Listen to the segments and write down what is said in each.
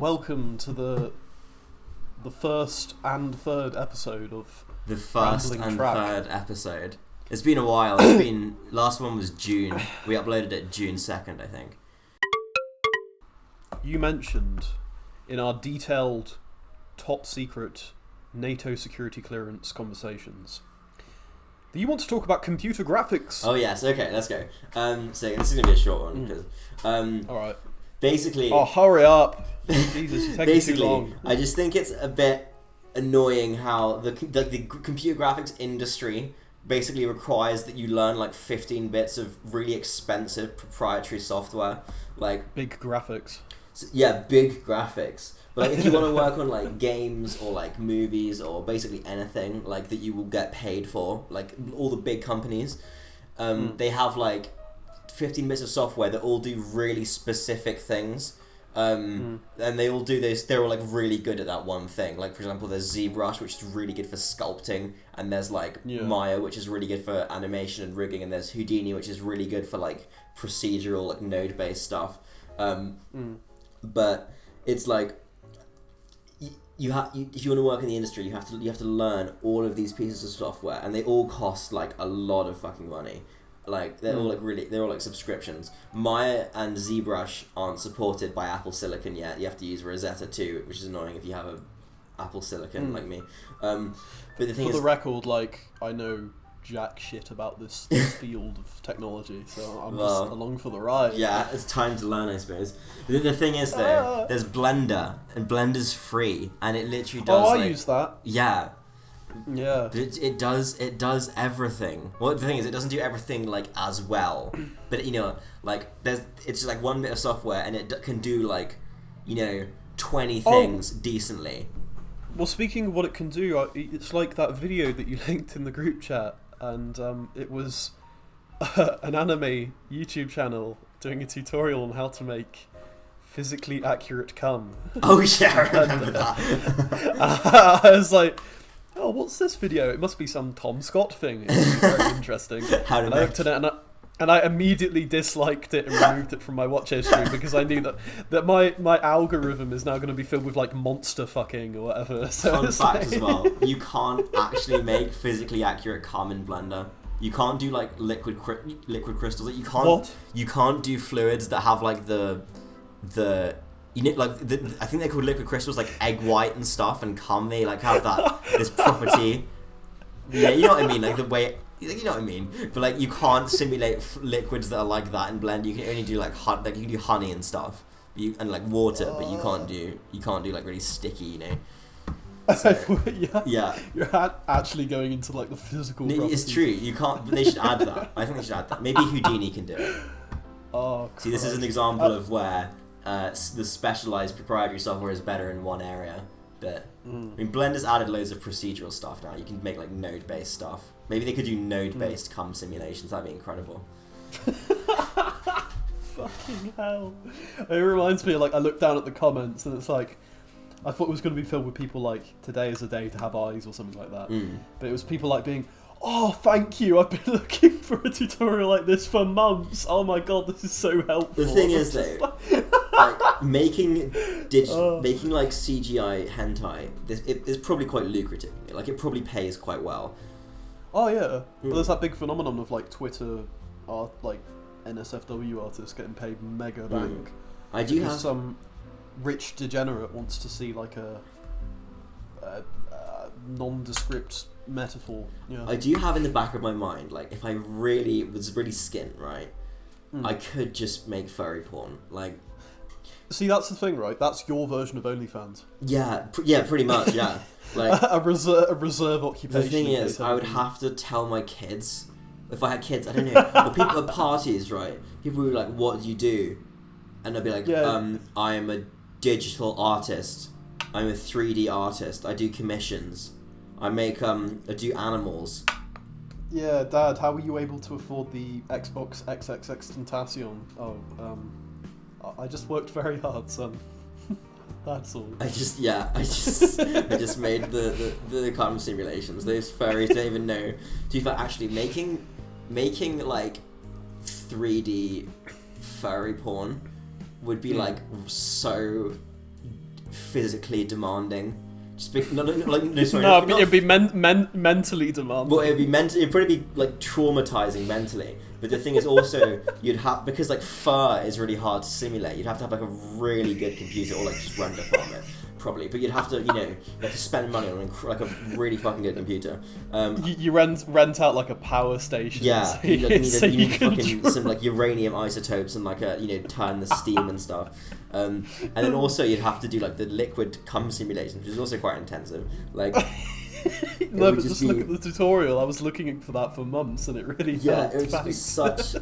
welcome to the first and third episode of the first and Rambletrack. third episode. It's been a while. It's been last one was June. We uploaded it June 2nd, I think. You mentioned in our detailed, top secret NATO security clearance conversations that you want to talk about computer graphics. Oh yes, okay, let's go. So this is gonna be a short one because All right. basically. Oh, hurry up! Jesus, you're taking Basically, too long. I just think it's a bit annoying how the computer graphics industry basically requires that you learn like 15 bits of really expensive proprietary software, like Big graphics. yeah, big graphics. But like, if you want to work on like games or like movies or basically anything like that you will get paid for, like all the big companies, they have like 15 bits of software that all do really specific things. And they all do this. They're all like really good at that one thing. Like for example, there's ZBrush, which is really good for sculpting, and there's like Maya, which is really good for animation and rigging, and there's Houdini, which is really good for like procedural, like node-based stuff. But it's like if you want to work in the industry, you have to learn all of these pieces of software, and they all cost like a lot of fucking money. Like they're all like subscriptions. Maya and ZBrush aren't supported by Apple Silicon yet. You have to use Rosetta 2, which is annoying if you have a Apple Silicon like me. But the thing For is, the record, like I know jack shit about this field of technology, so I'm just along for the ride. yeah, it's time to learn, I suppose. But the thing is though, there's Blender, and Blender's free, and it literally does. Oh, I use that. Yeah. Yeah. But it does everything. Well, the thing is, it doesn't do everything like as well. But you know, like it's just like one bit of software, and it can do like 20 things decently. Well, speaking of what it can do, it's like that video that you linked in the group chat, and it was an anime YouTube channel doing a tutorial on how to make physically accurate cum. Oh yeah, I remember that. I was like, oh, what's this video? It must be some Tom Scott thing. It's very interesting. How to and I looked at it and I immediately disliked it and removed it from my watch history because I knew that my algorithm is now going to be filled with like monster fucking or whatever. So Fun fact as well, you can't actually make physically accurate cum in Blender. You can't do like liquid crystals. You can't. What? You can't do fluids that have like the I think they're called liquid crystals, like egg white and stuff, and cum. They like have this property. Yeah, you know what I mean, like the way. You know what I mean, but like you can't simulate liquids that are like that in Blender. You can only do like you can do honey and stuff, and like water, but you can't do like really sticky, So, yeah. You're actually going into like the physical. It's true. You can't. But they should add that. I think they should add that. Maybe Houdini can do it. Oh. See, this is an example of where the specialized proprietary software is better in one area. But I mean, Blender's added loads of procedural stuff now. You can make like node-based stuff. Maybe they could do node-based cum simulations. That'd be incredible. Fucking hell! It reminds me of, like, I looked down at the comments and it's like, I thought it was going to be filled with people like, today is a day to have eyes or something like that. But it was people like being, oh, thank you, I've been looking for a tutorial like this for months. Oh my god, this is so helpful. The thing is though, like making like CGI hentai, it's probably quite lucrative. Like it probably pays quite well. Oh yeah, well, there's that big phenomenon of like Twitter art, like nsfw artists getting paid mega bank. I do have some rich degenerate wants to see like a nondescript metaphor. Yeah. I do have in the back of my mind, like if I really was really skint, right, I could just make furry porn. Like, see, that's the thing, right? That's your version of OnlyFans. Yeah, pretty much, yeah. Like a reserve occupation. The thing is, I would have to tell my kids. If I had kids, I don't know. Well, people at parties, right? People were like, "What do you do?" And I'd be like, "I am a digital artist. I'm a 3D artist. I do commissions. I make I do animals." Yeah, Dad, how were you able to afford the Xbox XXX Tentacion? Oh, I just worked very hard, son. That's all. I just made the cum simulations. Those furries don't even know. To be fair, actually making like 3D furry porn would be like so physically demanding. Sorry. No, it'd be mentally demanding. Well, it'd probably be like traumatizing mentally. But the thing is also, you'd have, because like fur is really hard to simulate, you'd have to have like a really good computer or like just render farm it, probably. But you'd have to, you have to spend money on like a really fucking good computer. You rent out like a power station. Yeah, so you need can fucking some like uranium isotopes and like turn the steam and stuff. And then also you'd have to do like the liquid cum simulation, which is also quite intensive. Like. No, but just look at the tutorial. I was looking for that for months, and it really it would just be such,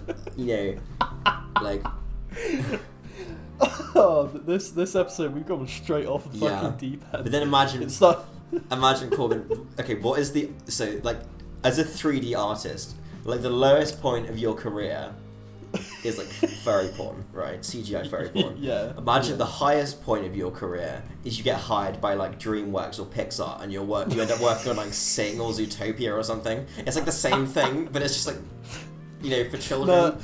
like. Oh, this episode we've gone straight off the fucking deep end. But then imagine Corben. Okay, what is as a 3D artist, like the lowest point of your career is like furry porn, right? CGI furry porn. Yeah. Imagine the highest point of your career is you get hired by like DreamWorks or Pixar, and you end up working on like Sing or Zootopia or something. It's like the same thing, but it's just like, for children. No,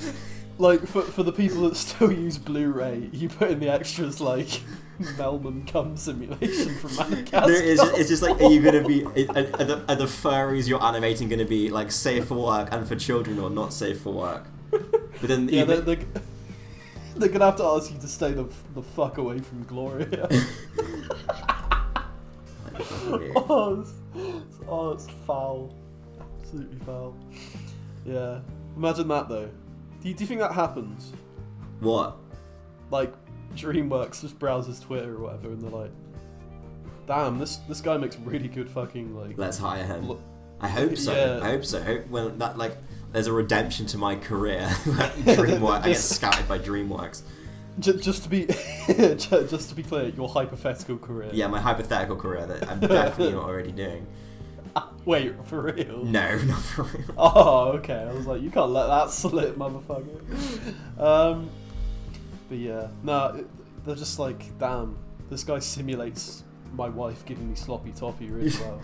like for the people that still use Blu-ray, you put in the extras like Melman cum simulation from Madagascar. No, it's just like, are you gonna be? Are the furries you're animating gonna be like safe for work and for children, or not safe for work? But then they're gonna have to ask you to stay the fuck away from Gloria. It's foul. Absolutely foul. Yeah. Imagine that though. Do you think that happens? What? Like, DreamWorks just browses Twitter or whatever, and they're like, "Damn, this guy makes really good fucking like." Let's hire him. I hope so. Yeah. I hope so. When that there's a redemption to my career. DreamWorks. I get scouted by DreamWorks. Just to be, just to be clear, your hypothetical career. Yeah, my hypothetical career that I'm definitely not already doing. Wait, for real? No, not for real. Oh, okay. I was like, you can't let that slip, motherfucker. But yeah, no, they're just like, damn, this guy simulates my wife giving me sloppy toppy really well.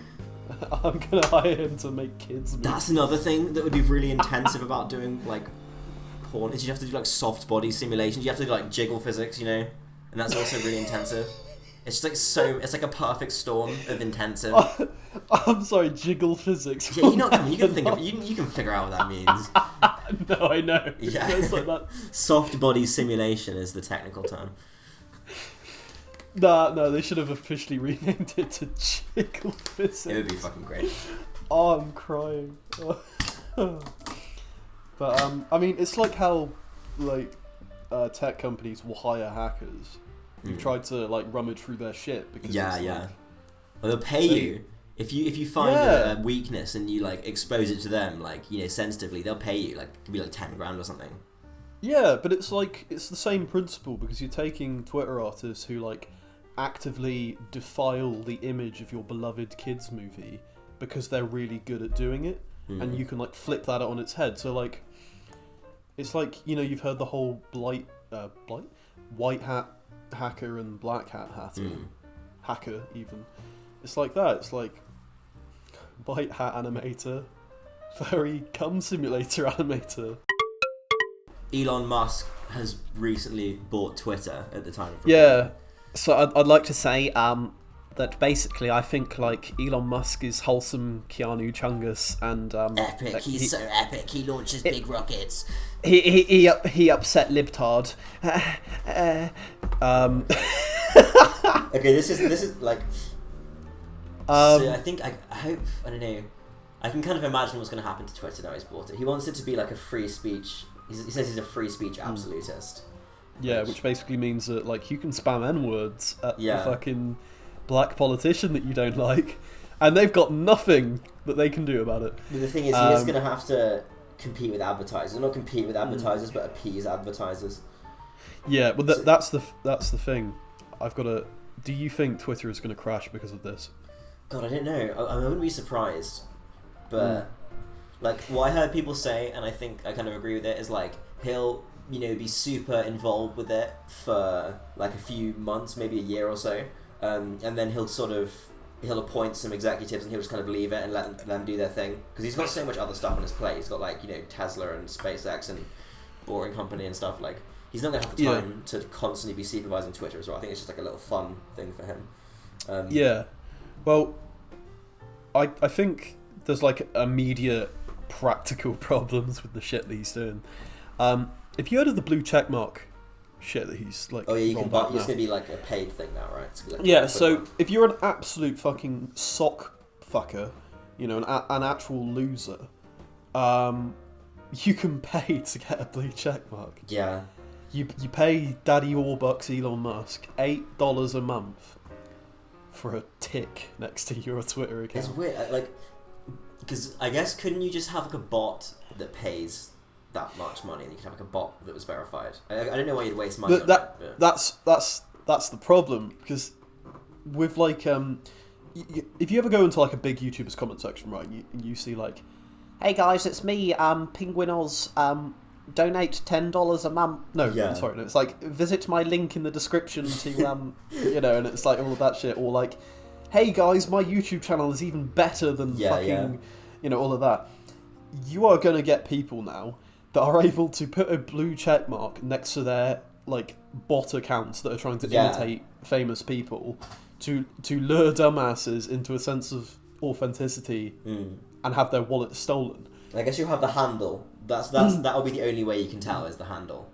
I'm gonna hire him to make kids. That's another thing that would be really intensive about doing like porn is you have to do like soft body simulations. You have to do like jiggle physics, and that's also really intensive. It's just like it's like a perfect storm of intensive. I'm sorry, jiggle physics. Yeah, you can think of you can figure out what that means. No, I know. Yeah, like that. Soft body simulation is the technical term. No, they should have officially renamed it to jiggle physics. It would be fucking great. Oh, I'm crying. But I mean, it's like how like tech companies will hire hackers who try to like rummage through their shit because well, they'll pay you if you find a weakness and you like expose it to them like sensitively. They'll pay you like it could be like 10 grand or something. Yeah, but it's the same principle because you're taking Twitter artists who like actively defile the image of your beloved kids movie because they're really good at doing it, and you can like flip that on its head. So like, it's like you've heard the whole white hat hacker and black hat hacker even. It's like that. It's like white hat animator, furry cum simulator animator. Elon Musk has recently bought Twitter at the time of recording. So I'd like to say that basically I think like Elon Musk is wholesome Keanu Chungus and epic. He's so epic. He launches big rockets. He upset libtard. Okay, this is like. So I hope I don't know. I can kind of imagine what's going to happen to Twitter now he's bought it. He wants it to be like a free speech. He says he's a free speech absolutist. Yeah, which basically means that like you can spam N-words at the fucking black politician that you don't like, and they've got nothing that they can do about it. But the thing is, he is going to have to compete with advertisers. Not compete with advertisers, but appease advertisers. Yeah, well, that's the thing. Do you think Twitter is going to crash because of this? God, I don't know. I wouldn't be surprised, but like what I heard people say, and I think I kind of agree with it, is like he'll be super involved with it for like a few months, maybe a year or so, and then he'll appoint some executives and he'll just kind of leave it and let them do their thing because he's got so much other stuff on his plate. He's got like Tesla and SpaceX and Boring Company and stuff. Like he's not gonna have the time to constantly be supervising Twitter as well. I think it's just like a little fun thing for him. Yeah, well, I think there's like immediate practical problems with the shit that he's doing. If you heard of the blue checkmark shit that he's like, oh yeah, you can buy. It's gonna be like a paid thing now, right? It's like yeah. So if you're an absolute fucking sock fucker, you know, an actual loser, you can pay to get a blue checkmark. Yeah. You pay Daddy Warbucks Elon Musk $8 a month for a tick next to your Twitter account. It's weird, like, because I guess couldn't you just have like a bot that pays that much money, and you could have like a bot that was verified? I don't know why you'd waste money. That's the problem, because with like if you ever go into like a big YouTuber's comment section, right, and you see like, hey guys, it's me, Penguin Oz, donate $10 a month. No, yeah. Sorry, no, it's like, visit my link in the description to you know, and it's like all of that shit, or like, hey guys, my YouTube channel is even better than you know, all of that. You are gonna get people now that are able to put a blue check mark next to their like bot accounts that are trying to imitate famous people to lure dumbasses into a sense of authenticity and have their wallet stolen. I guess you have the handle. That'll be the only way you can tell is the handle.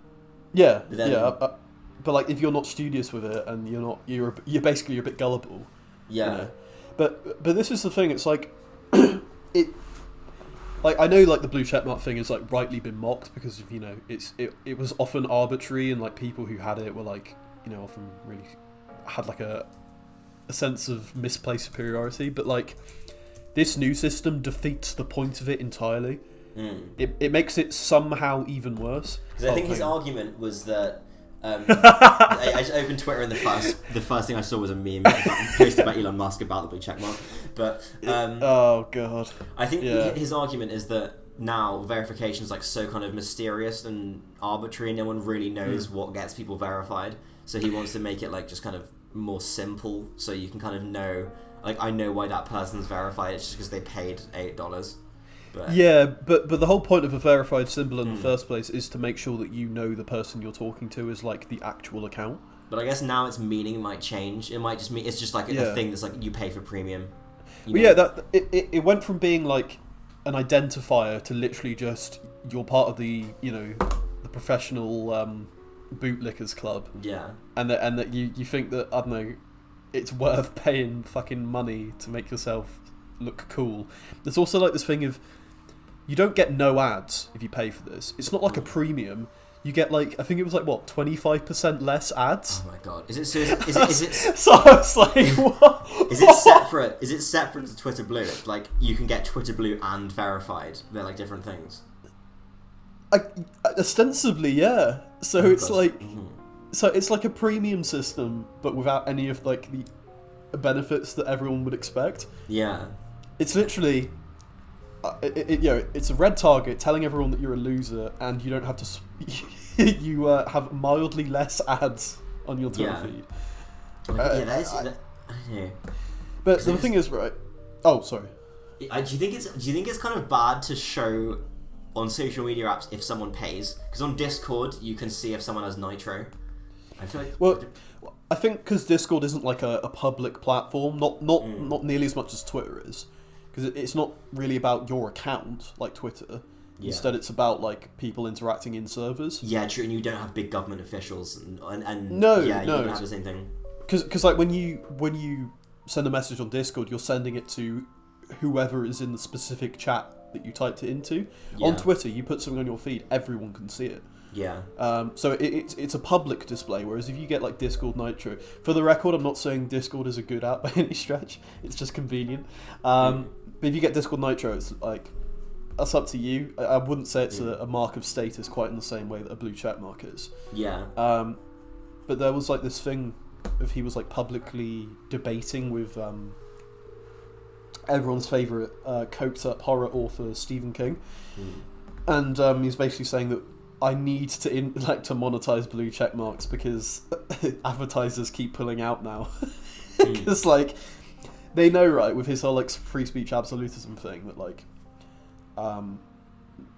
Yeah, but like if you're not studious with it and you're basically a bit gullible. Yeah. You know? But this is the thing. It's like it. Like, I know like the blue checkmark thing has like rightly been mocked because of, you know, it was often arbitrary, and like people who had it were like, you know, often really had like a sense of misplaced superiority. But like this new system defeats the point of it entirely. It makes it somehow even worse. Because I think his argument was that I just opened Twitter and the first thing I saw was a meme posted by Elon Musk about the blue checkmark. But oh god, I think his argument is that now verification is like so kind of mysterious and arbitrary, and no one really knows what gets people verified. So he wants to make it like just kind of more simple, so you can kind of know, like, I know why that person's verified. It's just because they paid $8. But yeah, but the whole point of a verified symbol in the first place is to make sure that you know the person you're talking to is like the actual account. But I guess now its meaning might change. It might just mean it's just like a thing that's like you pay for premium. Well, yeah, that it went from being like an identifier to literally just you're part of the, you know, the professional bootlickers club. Yeah. And that you think that, I don't know, it's worth paying fucking money to make yourself look cool. There's also like this thing of, you don't get no ads if you pay for this. It's not like a premium. You get like, I think it was like what, 25% less ads. Oh my god! Is it? So is it? So I was like, what? Is it separate? Is it separate to Twitter Blue? Like you can get Twitter Blue and verified. They're like different things. Ostensibly, yeah. So it's like, so it's like a premium system, but without any of like the benefits that everyone would expect. Yeah. It's literally, you know, it's a red target telling everyone that you're a loser, and you don't have to. You have mildly less ads on your Twitter feed. That is. I don't know. But the thing is, right? Oh, sorry. Do you think it's kind of bad to show on social media apps if someone pays? Because on Discord you can see if someone has Nitro. I feel like. Well, I think because Discord isn't like a public platform, not nearly as much as Twitter is, because it's not really about your account like Twitter. Yeah. Instead, it's about like people interacting in servers. Yeah, true, and you don't have big government officials and no, you no, don't have the same thing. Because like when you send a message on Discord, you're sending it to whoever is in the specific chat that you typed it into. Yeah. On Twitter, you put something on your feed, everyone can see it. Yeah. So it's a public display, whereas if you get like Discord Nitro, for the record, I'm not saying Discord is a good app by any stretch. It's just convenient. But if you get Discord Nitro, it's like, that's up to you. I wouldn't say it's a mark of status quite in the same way that a blue check mark is. Yeah. But there was like this thing of he was like publicly debating with everyone's favourite coked up horror author Stephen King, and he's basically saying that I need to to monetize blue check marks because advertisers keep pulling out now. Because like they know, right, with his whole like free speech absolutism thing, that like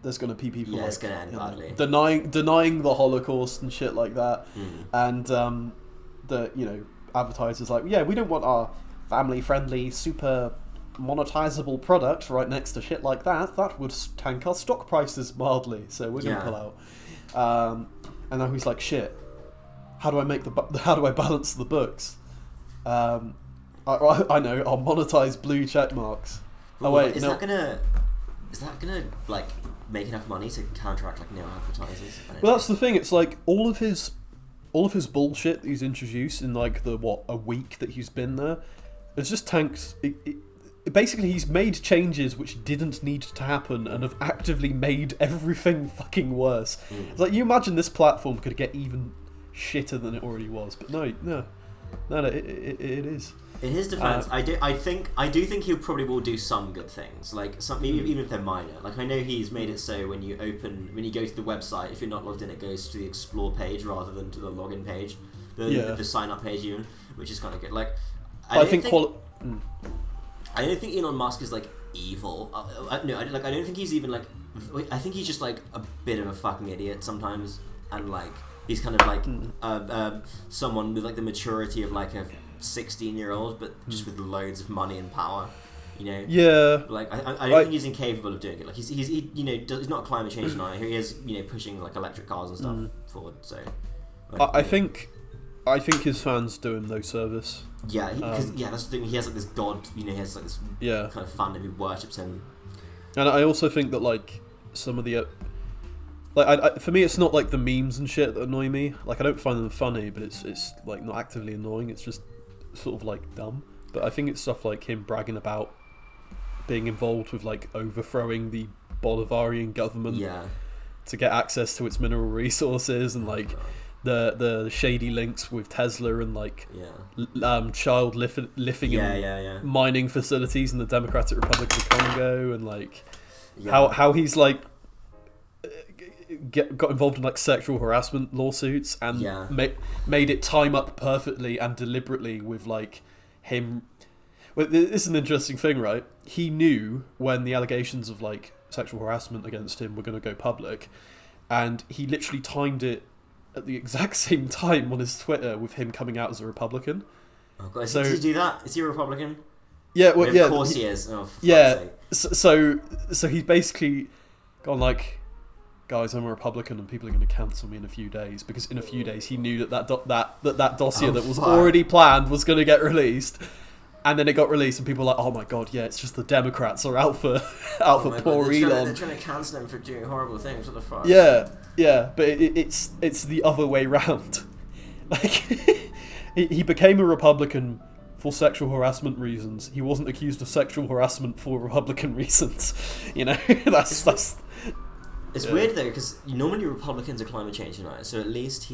there's gonna be people it's gonna end badly. denying the Holocaust and shit like that, and the advertisers like, yeah, we don't want our family-friendly, super monetizable product right next to shit like that. That would tank our stock prices mildly, so we're gonna pull out. And now he's like, shit. How do I balance the books? I know. I'll monetize blue check marks. Oh wait, is that gonna like make enough money to counteract like no advertisers? Well, that's the thing. It's like all of his bullshit that he's introduced in like a week that he's been there. It's just tanks. Basically, he's made changes which didn't need to happen and have actively made everything fucking worse. It's like, you imagine this platform could get even shitter than it already was, but no, it is. In his defense, I do think he probably will do some good things, like even if they're minor. Like, I know he's made it so when you go to the website, if you're not logged in, it goes to the explore page rather than to the login page, the sign up page even, which is kind of good. Like, I don't think Elon Musk is like evil. I don't think he's even like. I think he's just like a bit of a fucking idiot sometimes, and like he's kind of like someone with like the maturity of like a 16-year-old, but just with loads of money and power. Yeah. Like I don't think he's incapable of doing it. Like he's not a climate change denier. He is pushing like electric cars and stuff forward. So like, I think his fans do him no service. Yeah, because that's the thing. He has like this god. He has like this kind of fandom who worships him. And I also think that like some of the for me, it's not like the memes and shit that annoy me. Like, I don't find them funny, but it's like not actively annoying. It's just sort of like dumb. But I think it's stuff like him bragging about being involved with like overthrowing the Bolivarian government to get access to its mineral resources, and like the shady links with Tesla and like child lithium mining facilities in the Democratic Republic of Congo, and like how he's like got involved in like sexual harassment lawsuits and made it time up perfectly and deliberately with like him. Well, this is an interesting thing, right? He knew when the allegations of like sexual harassment against him were going to go public, and he literally timed it at the exact same time on his Twitter with him coming out as a Republican. Oh God, did he do that? Is he a Republican? Yeah, well, of course he is. Oh, for fuck's sake. So he's basically gone like, guys, I'm a Republican and people are going to cancel me in a few days, because in a few days he knew that dossier that was already planned was going to get released, and then it got released and people were like, oh my God, yeah, it's just the Democrats are out for poor Elon. They're trying to cancel him for doing horrible things. What the fuck? Yeah, but it's the other way round. Like, he became a Republican for sexual harassment reasons. He wasn't accused of sexual harassment for Republican reasons. That's. It's weird though, because normally Republicans are climate change deniers, so at least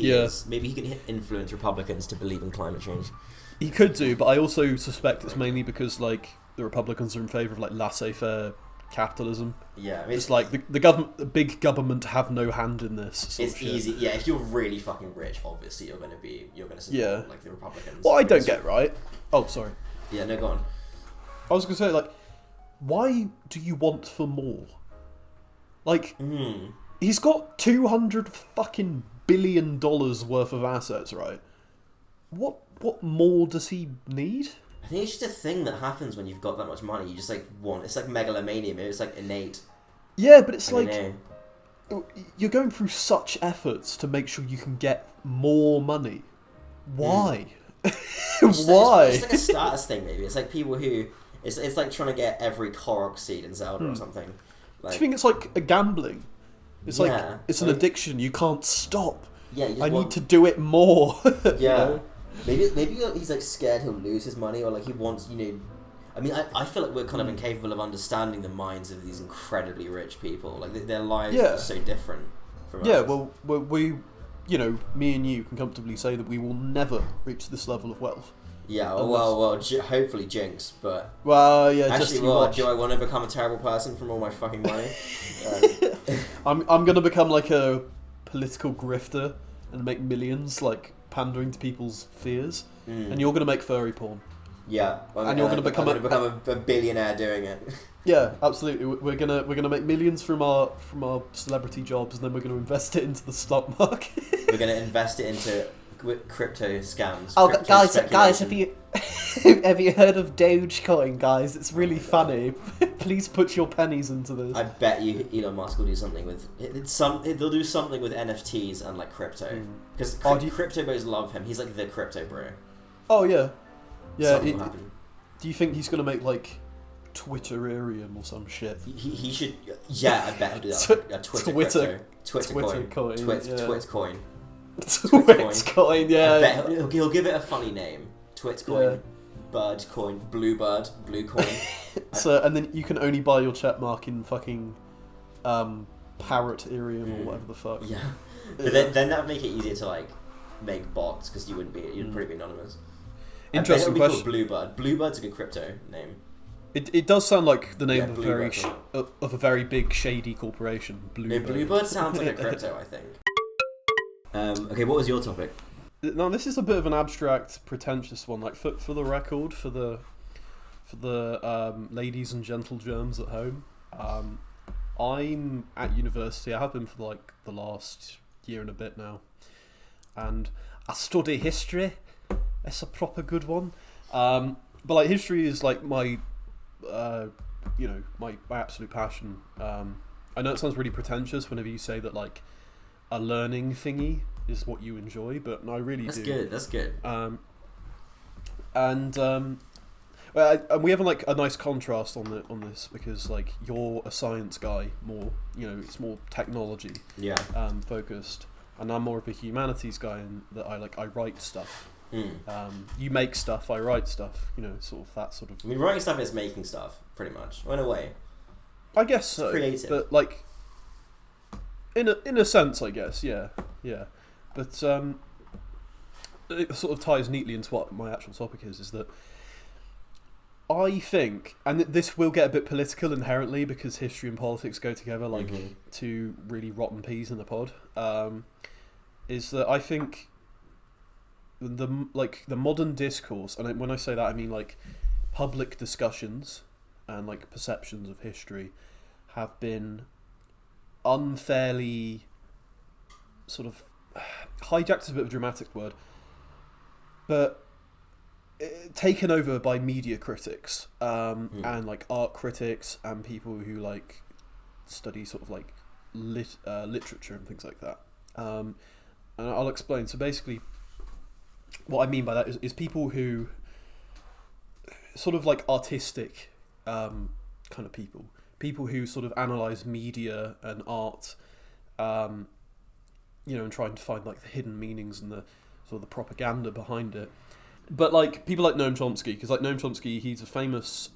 maybe he can influence Republicans to believe in climate change. He could do, but I also suspect it's mainly because like the Republicans are in favour of like laissez-faire capitalism. Yeah, I mean, it's like the government, the big government, have no hand in this. It's easy. Yeah, if you're really fucking rich, obviously you're gonna support like the Republicans. What I don't get right. Oh, sorry. Yeah, no, go on. I was gonna say, like, why do you want for more? Like, he's got $200 fucking billion worth of assets, right? What more does he need? I think it's just a thing that happens when you've got that much money. You just like want. It's like megalomania. Maybe it's like innate. Yeah, but it's like you're going through such efforts to make sure you can get more money. Why? Why? It's like a status thing. Maybe it's like people who. It's like trying to get every Korok seed in Zelda or something. Like, do you think it's like a gambling? It's like it's an addiction. You can't stop. Yeah, I need to do it more. Yeah. Maybe he's like scared he'll lose his money, or like he wants, I mean, I feel like we're kind of incapable of understanding the minds of these incredibly rich people. Like their lives are so different from ours. Yeah, well, we, me and you can comfortably say that we will never reach this level of wealth. Yeah, well, hopefully Jinx, but... Well, yeah, actually, do I want to become a terrible person from all my fucking money? I'm going to become like a political grifter and make millions, like, pandering to people's fears, and you're going to make furry porn. Yeah, and you're going to become a billionaire doing it. Yeah, absolutely. We're gonna make millions from our celebrity jobs, and then we're gonna invest it into the stock market. We're gonna invest it into crypto scams. Oh, guys, have you heard of Dogecoin, guys? It's really funny. Please put your pennies into this. I bet you Elon Musk will do something with they'll do something with NFTs and like crypto, because crypto bros love him. He's like the crypto bro. Oh yeah, yeah. Something will happen. Do you think he's gonna make like Twitterarium or some shit? He should. Yeah, I bet he'll do that. A Twitter coin. Twit coin. Twitcoin, yeah. I bet he'll give it a funny name. Twitcoin, Bird coin, blue coin. So, and then you can only buy your check mark in fucking Parrotarium or whatever the fuck. Yeah, but then that would make it easier to like make bots, because you'd probably be anonymous. Interesting question. Bluebird. Bluebird's a good crypto name. It does sound like the name of a very big shady corporation. Bluebird. No, Bluebird sounds like a crypto, I think. Okay, what was your topic? Now this is a bit of an abstract, pretentious one. Like for the record, for the ladies and gentle germs at home, I'm at university. I have been for like the last year and a bit now, and I study history. It's a proper good one. But like history is like my my absolute passion. I know it sounds really pretentious whenever you say that like a learning thingy is what you enjoy, but I really do. That's good. And we have like a nice contrast on this, because like you're a science guy more, it's more technology focused, and I'm more of a humanities guy, in that I write stuff. You make stuff, I write stuff, sort of that sort of. I mean, writing stuff is making stuff, pretty much, in a way. I guess so. It's creative, but like, in a sense, I guess, yeah. But it sort of ties neatly into what my actual topic is that I think, and this will get a bit political inherently, because history and politics go together like two really rotten peas in the pod. Is that I think the modern discourse, and when I say that I mean like public discussions and like perceptions of history, have been unfairly sort of hijacked is a bit of a dramatic word, but taken over by media critics and like art critics and people who like study sort of like literature and things like that. And I'll explain. So basically, what I mean by that is people who sort of like artistic kind of people who sort of analyze media and art, and trying to find like the hidden meanings and the sort of the propaganda behind it. But like people like Noam Chomsky, because like Noam Chomsky, he's a famous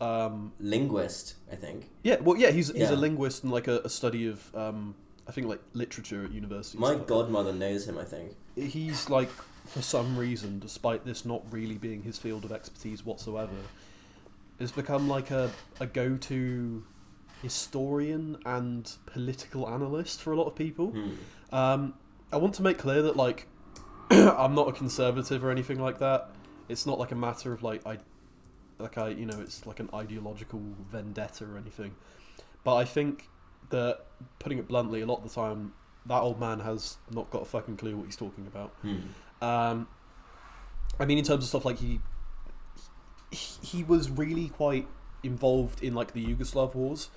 linguist, I think. Yeah, well, yeah, he's a linguist and like a study of I think like literature at university. My godmother knows him, I think. He's like, for some reason, despite this not really being his field of expertise whatsoever, has become like a go-to historian and political analyst for a lot of people. I want to make clear that like I'm not a conservative or anything like that. It's not like a matter of like it's like an ideological vendetta or anything. But I think that, putting it bluntly, a lot of the time that old man has not got a fucking clue what he's talking about. I mean, in terms of stuff like he was really quite involved in like the Yugoslav wars,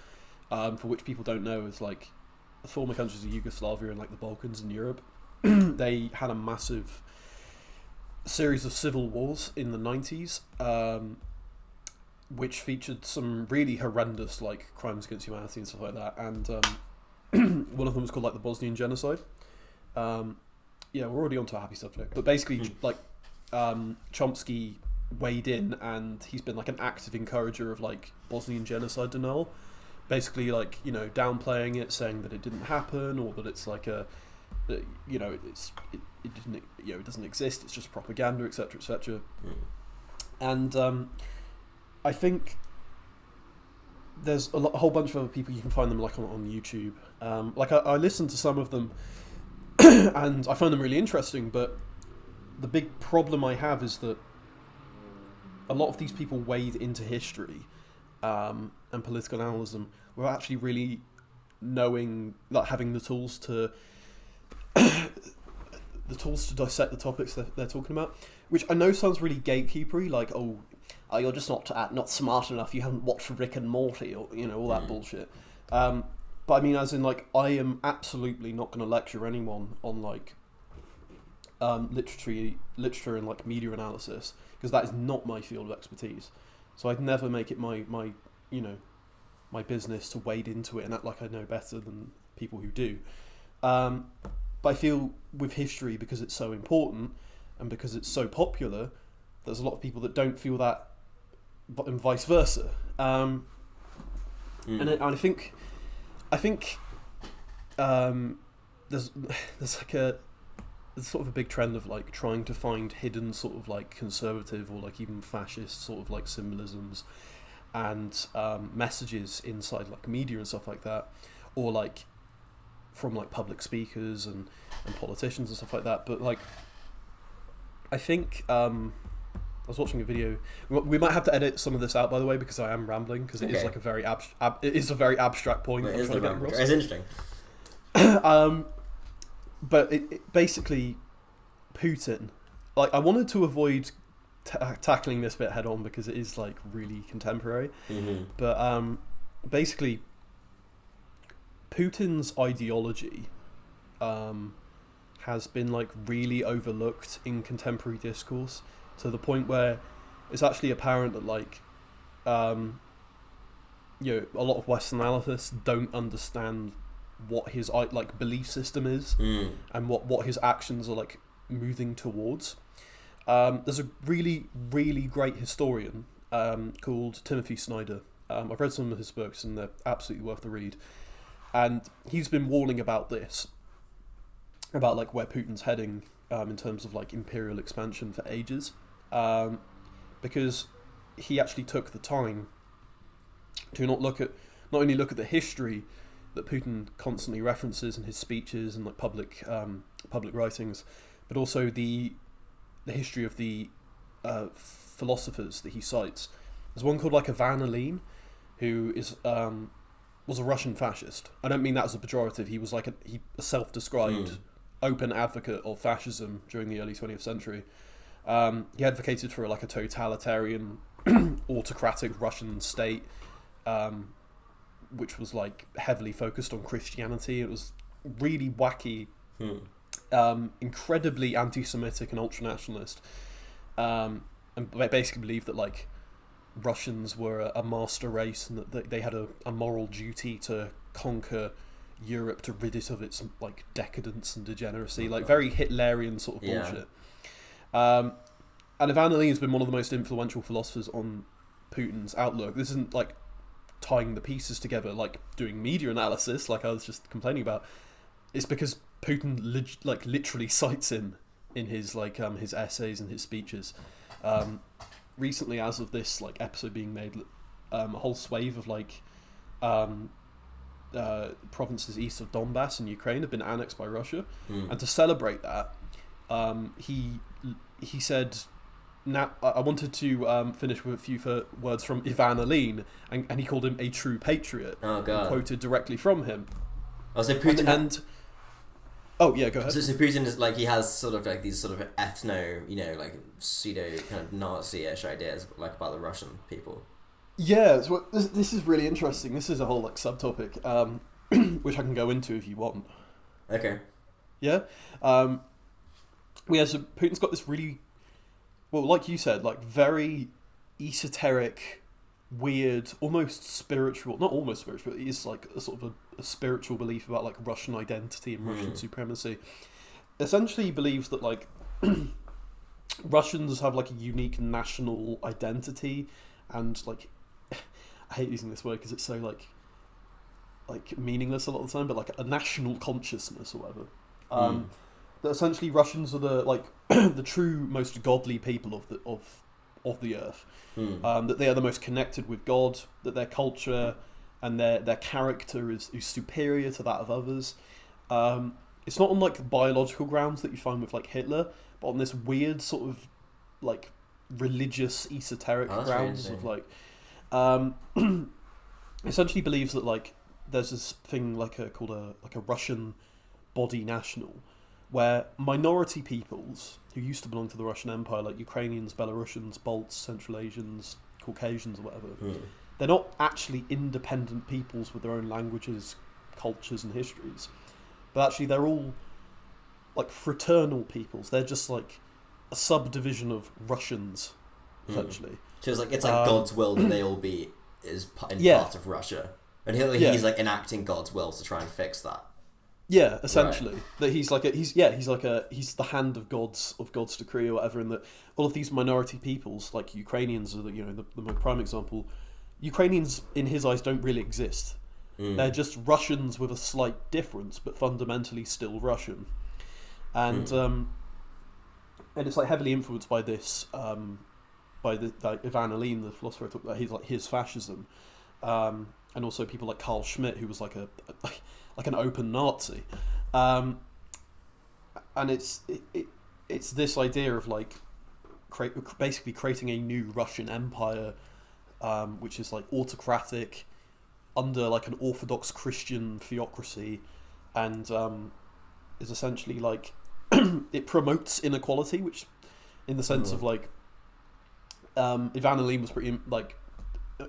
for which people don't know is like the former countries of Yugoslavia and like the Balkans in Europe. They had a massive series of civil wars in the 90s, which featured some really horrendous like crimes against humanity and stuff like that. And one of them was called like the Bosnian genocide. We're already onto a happy subject, but basically like Chomsky weighed in, and he's been like an active encourager of like Bosnian genocide denial, basically like downplaying it, saying that it didn't happen, or that it's like it doesn't exist, it's just propaganda, etc., etc. And I think there's a whole bunch of other people, you can find them like on YouTube. I listened to some of them and I find them really interesting, but the big problem I have is that a lot of these people wade into history and political analysis without actually really knowing, like having the tools to dissect the topics they're talking about, which I know sounds really gatekeepery, like, oh, you're just not smart enough, you haven't watched Rick and Morty, or, you know, all that bullshit. But I mean, as in, like, I am absolutely not going to lecture anyone on, like, literature and, like, media analysis, because that is not my field of expertise. So I'd never make it my you know, my business to wade into it and act like I know better than people who do. But I feel with history, because it's so important and because it's so popular, there's a lot of people that don't feel that, and vice versa. And I think there's sort of a big trend of like trying to find hidden sort of like conservative or like even fascist sort of like symbolisms and messages inside like media and stuff like that, or like from like public speakers and politicians and stuff like that. But like, I think I was watching a video. We might have to edit some of this out, by the way, because I am rambling, because it is like a very it is a very abstract point. It's interesting. But it basically, Putin, like, I wanted to avoid tackling this bit head on because it is like really contemporary. But basically, Putin's ideology has been like really overlooked in contemporary discourse, to the point where it's actually apparent that like you know, a lot of Western analysts don't understand what his like belief system is and what his actions are like moving towards. There's a really great historian called Timothy Snyder. I've read some of his books and they're absolutely worth the read. And he's been warning about this, about like where Putin's heading in terms of like imperial expansion for ages, because he actually took the time to not only look at the history that Putin constantly references in his speeches and like public writings, but also the history of the philosophers that he cites. There's one called like Ivan Ilyin, who is was a Russian fascist. I don't mean that as a pejorative. He was like a self-described open advocate of fascism during the early 20th century. He advocated for like a totalitarian, autocratic Russian state, which was like heavily focused on Christianity. It was really wacky, incredibly anti-Semitic and ultra-nationalist, and basically believed that like Russians were a master race and that they had a moral duty to conquer Europe, to rid it of its like decadence and degeneracy, like very Hitlerian sort of bullshit. And Ivan Ilyin has been one of the most influential philosophers on Putin's outlook. This isn't like tying the pieces together, like doing media analysis, like I was just complaining about. It's because Putin literally cites him in his like his essays and his speeches. Recently, as of this like episode being made, a whole swathe of like provinces east of Donbass in Ukraine have been annexed by Russia, and to celebrate that, he said, "Now I wanted to finish with a few words from Ivan Ilyin," and he called him a true patriot. Oh God! Quoted directly from him. Oh, so Putin oh yeah, go ahead. So Putin is like, he has sort of like these sort of ethno, you know, like pseudo kind of Nazi-ish ideas like about the Russian people. Yeah, so this is really interesting. This is a whole like subtopic, which I can go into if you want. Okay. Yeah. So Putin's got this really, well, like you said, like very esoteric, weird, almost spiritual, not almost spiritual, it is like a sort of a spiritual belief about like Russian identity and Russian supremacy. Essentially, he believes that like Russians have like a unique national identity, and like I hate using this word because it's so like meaningless a lot of the time, but like a national consciousness or whatever. That essentially Russians are the like the true most godly people of the earth. That they are the most connected with God. That their culture and their character is superior to that of others. It's not on like biological grounds that you find with like Hitler, but on this weird sort of like religious esoteric Oh, that's grounds really of like essentially believes that like there's this thing like called a Russian body national, where minority peoples who used to belong to the Russian Empire, like Ukrainians, Belarusians, Balts, Central Asians, Caucasians, or whatever, they're not actually independent peoples with their own languages, cultures, and histories, but actually they're all like fraternal peoples. They're just like a subdivision of Russians, essentially. So it's like God's will that they all be part of Russia, and he's like enacting God's will to try and fix that. Yeah, essentially, that he's the hand of God's decree or whatever, and that all of these minority peoples, like Ukrainians, are the most prime example. Ukrainians, in his eyes, don't really exist. They're just Russians with a slight difference, but fundamentally still Russian. And it's like heavily influenced by this, by Ivan Ilyin, the philosopher, that he's like his fascism, and also people like Carl Schmitt, who was like an open Nazi, and it's this idea of like basically creating a new Russian empire, which is like autocratic, under like an Orthodox Christian theocracy, and is essentially like it promotes inequality, which in the sense of like Ivan Ilyin was pretty like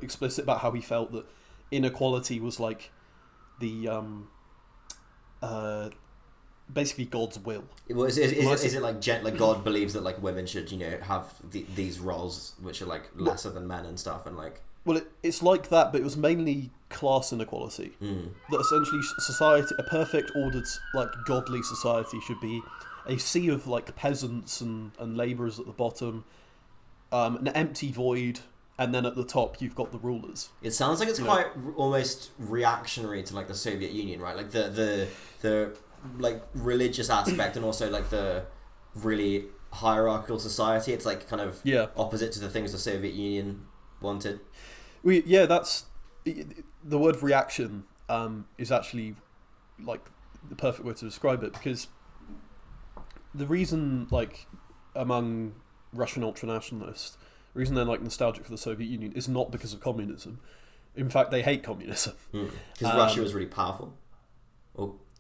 explicit about how he felt that inequality was like the basically God's will. Well, is it like God believes that like women should have these roles which are like lesser than men and stuff, and like well it's like that, but it was mainly class inequality. That essentially society, a perfect ordered like godly society, should be a sea of like peasants and labourers at the bottom, an empty void, and then at the top you've got the rulers. It sounds like it's quite almost reactionary to like the Soviet Union, right? Like the like religious aspect, and also like the really hierarchical society. It's like kind of opposite to the things the Soviet Union wanted. That's the word reaction is actually like the perfect way to describe it, because the reason like among Russian ultranationalists, the reason they're like nostalgic for the Soviet Union is not because of communism. In fact, they hate communism. Because Russia was really powerful.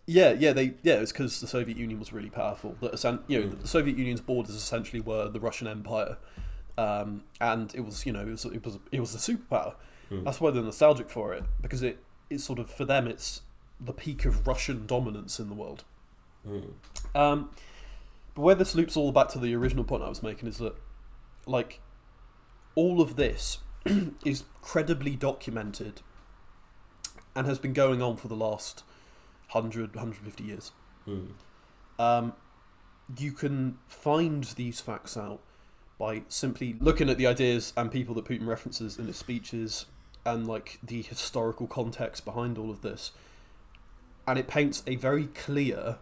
It's because the Soviet Union was really powerful. That the Soviet Union's borders essentially were the Russian Empire, and it was it was a superpower. That's why they're nostalgic for it, because it's sort of, for them, it's the peak of Russian dominance in the world. But where this loops all back to the original point I was making is that, like, all of this is credibly documented and has been going on for the last 150 years. You can find these facts out by simply looking at the ideas and people that Putin references in his speeches, and like the historical context behind all of this, and it paints a very clear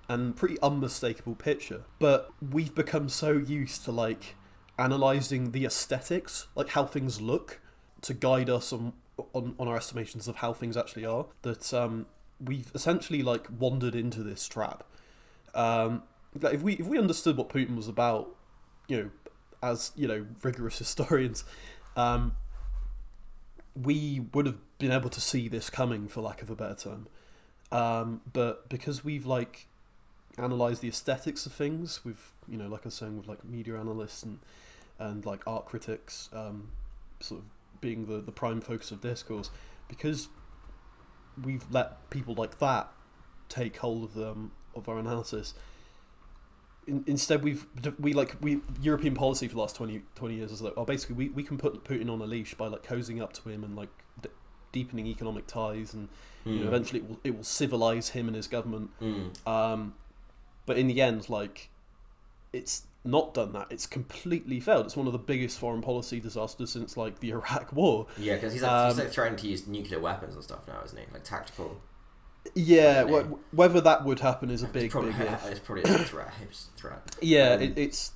and pretty unmistakable picture. But we've become so used to like analysing the aesthetics, like how things look, to guide us on our estimations of how things actually are, that we've essentially like wandered into this trap. Like if we understood what Putin was about, as rigorous historians, we would have been able to see this coming, for lack of a better term. But because we've like analysed the aesthetics of things, with like I was saying, with like media analysts and like art critics, sort of being the prime focus of discourse, because we've let people like that take hold of our analysis. Instead, we European policy for the last 20 years is that basically we can put Putin on a leash by like cozying up to him and like deepening economic ties, and eventually it will civilize him and his government. But in the end, like, it's not done that. It's completely failed. It's one of the biggest foreign policy disasters since like the Iraq War. Yeah, because he's like threatening to use nuclear weapons and stuff now, isn't he? Like tactical. Yeah, whether that would happen is a big if. It's probably a threat. Yeah, it's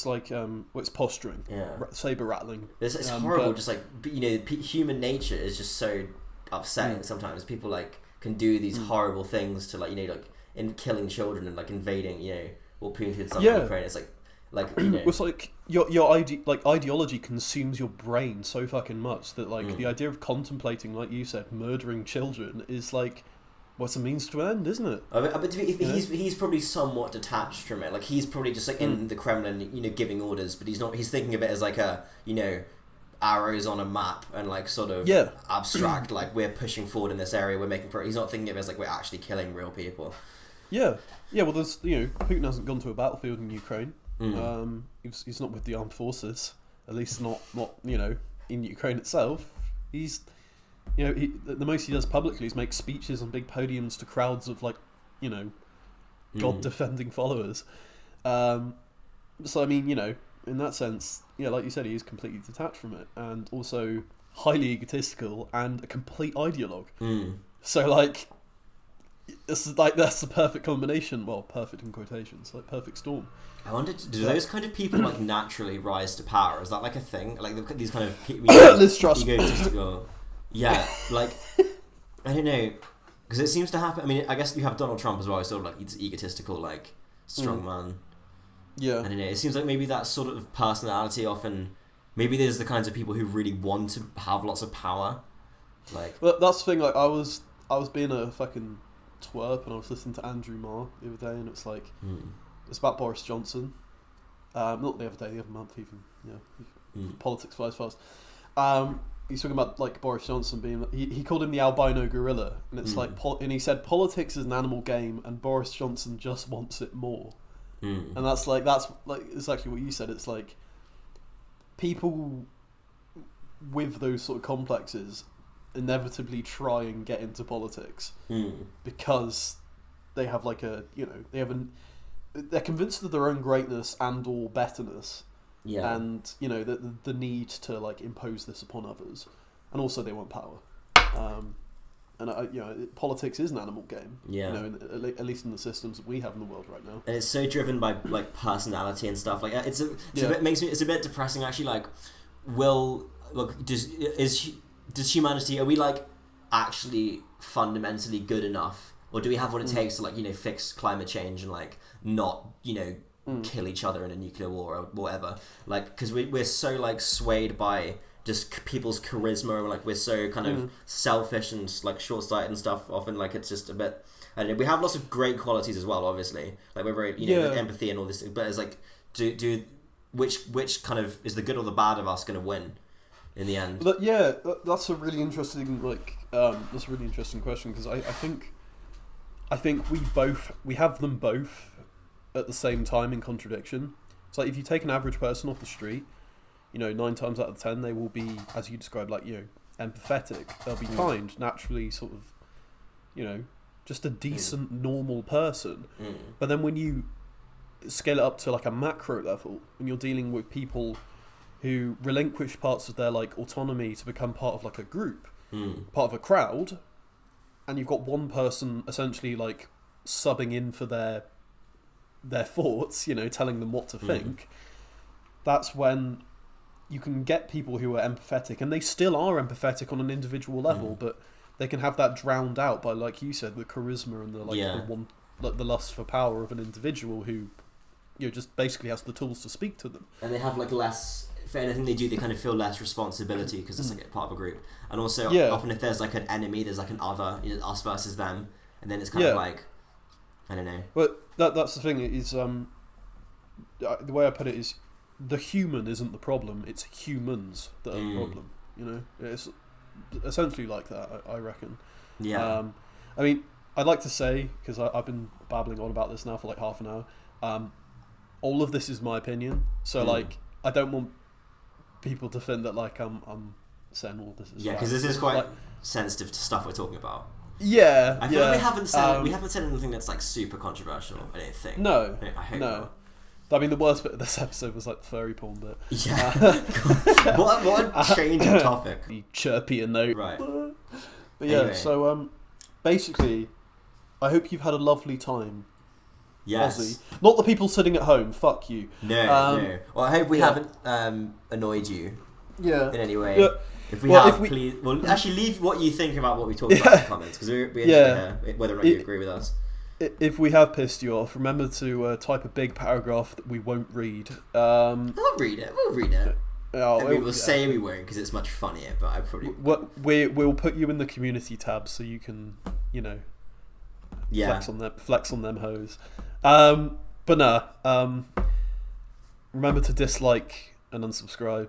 like it's posturing. Yeah, saber rattling. It's horrible. Just like human nature is just so upsetting. Sometimes people like can do these horrible things to like in killing children and like invading what Putin did something in Ukraine. It's like Like, It's like your ideology consumes your brain so fucking much that like the idea of contemplating, like you said, murdering children is like what's a means to an end, isn't it? But he's probably somewhat detached from it. Like he's probably just like in the Kremlin, giving orders, but he's not. He's thinking of it as like a arrows on a map and like sort of abstract. Like we're pushing forward in this area. We're making. He's not thinking of it as like we're actually killing real people. Yeah. Well, there's Putin hasn't gone to a battlefield in Ukraine. He's not with the armed forces, at least not in Ukraine itself. He's the most he does publicly is make speeches on big podiums to crowds of like God defending followers. So I mean in that sense, like you said, he is completely detached from it, and also highly egotistical and a complete ideologue. So like that's the perfect combination. Well, perfect in quotations, like perfect storm. I wonder, do those kind of people like naturally rise to power? Is that like a thing? Like these kind of Liz Truss. Egotistical. Yeah, like I don't know, because it seems to happen. I mean, I guess you have Donald Trump as well. He's sort of like he's egotistical, like strong man. Yeah. I don't know. It seems like maybe that sort of personality often. Maybe there's the kinds of people who really want to have lots of power. Like, well, that's the thing. Like I was being a fucking twerp and I was listening to Andrew Marr the other day, and it's like it's about Boris Johnson. Not the other day, the other month even. Politics flies fast. He's talking about like Boris Johnson being. He called him the albino gorilla, and it's like, and he said politics is an animal game, and Boris Johnson just wants it more. And that's like exactly what you said. It's like people with those sort of complexes inevitably try and get into politics because they have like they're convinced of their own greatness and or betterness, and the need to like impose this upon others, and also they want power. And politics is an animal game. At least in the systems that we have in the world right now. And it's so driven by like personality and stuff. Like it's a bit depressing actually. Like, does humanity, are we like actually fundamentally good enough, or do we have what it takes to like fix climate change and like not kill each other in a nuclear war or whatever? Like, because we're so like swayed by just people's charisma, like we're so kind of selfish and like short-sighted and stuff. Often, like it's just a bit. I don't know. We have lots of great qualities as well, obviously. Like we're very, like empathy and all this. But it's like, which kind of is the good or the bad of us going to win in the end? But that's a really interesting question, because I think we have them both at the same time in contradiction. It's like if you take an average person off the street, 9 times out of 10 they will be, as you described, like empathetic. They'll be kind, naturally, sort of, just a decent, normal person. But then when you scale it up to like a macro level, when you're dealing with people who relinquish parts of their like autonomy to become part of like a group, part of a crowd, and you've got one person essentially like subbing in for their thoughts, telling them what to think. That's when you can get people who are empathetic, and they still are empathetic on an individual level, but they can have that drowned out by, like you said, the charisma and the lust for power of an individual who just basically has the tools to speak to them. And they have like less, for anything they do, they kind of feel less responsibility because it's like a part of a group. And also often if there's like an enemy, there's like an other, us versus them, and then it's kind of like, I don't know. But that's the thing, is the way I put it is, the human isn't the problem, it's humans that are the problem. It's essentially like that, I reckon. I mean, I'd like to say, because I've been babbling on about this now for like half an hour, all of this is my opinion, so like I don't want people to think that like I'm saying all this is because this is quite sensitive stuff we're talking about. I feel like we haven't said anything that's like super controversial, I don't think. No, I hope not. I mean, the worst bit of this episode was like the furry porn bit. Yeah. What a change of topic. You chirpy note. Right. But anyway. So basically, I hope you've had a lovely time. Yes. Aussie. Not the people sitting at home. Fuck you. No. Well, I hope we haven't annoyed you. Yeah. In any way. Yeah. If we have, please. Well, actually, leave what you think about what we talked about in the comments, because we're interested to hear whether or not you agree with us. if we have pissed you off, remember to type a big paragraph that we won't read. I'll read it. We'll read it. Oh, We'll say we won't because it's much funnier, but I probably we'll put you in the community tab so you can, flex on them hoes. But nah, remember to dislike and unsubscribe.